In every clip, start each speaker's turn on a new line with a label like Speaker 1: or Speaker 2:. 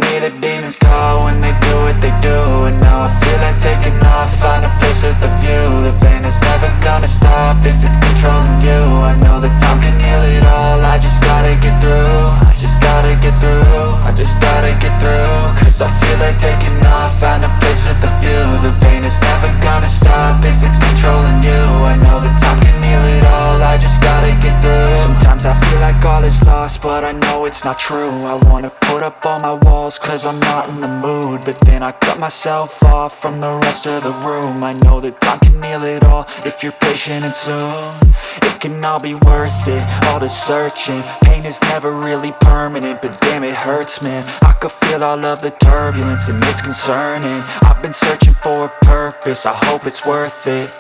Speaker 1: hear the demons call when they do what they do. And now I feel like taking off, find a place with a view. The pain is never gonna stop if it's controlling you. I know that time can heal it all, I just gotta get through. I just gotta get through, I just gotta get through. Cause I feel like taking off, find a place with a view. The pain is never gonna stop if it's controlling you. I know that time can heal it all, I just gotta get through. Sometimes I feel like all is lost, but I know it's not true. I wanna put up all my walls cause I'm not in the mood, but then I cut myself off from the rest of the room. I know that time can heal it all if you're patient and soon. It can all be worth it, all the searching. Pain is never really permanent, but damn it hurts, man. I could feel all of the turbulence and it's concerning. I've been searching for a purpose, I hope it's worth it.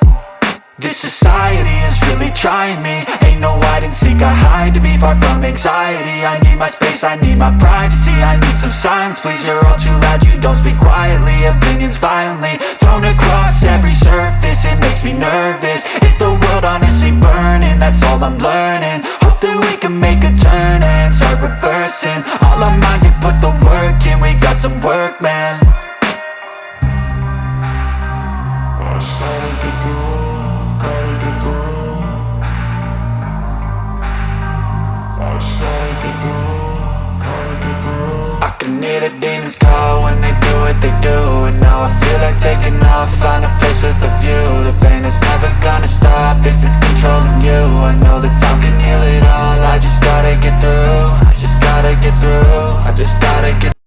Speaker 1: This society is really trying me. Ain't no hide and seek, I hide to be far from anxiety. I need my space, I need my privacy. I need some silence, please, you're all too loud. You don't speak quietly, opinions violently thrown across every surface. It makes me nervous, it's the world honestly burning. That's all I'm learning, hope that we can make a turn and start reversing. All our minds, we put the work in, we got some work, man. I started to grow. I can hear the demons call when they do what they do. And now I feel like taking off, find a place with a view. The pain is never gonna stop if it's controlling you. I know that time can heal it all, I just gotta get through. I just gotta get through, I just gotta get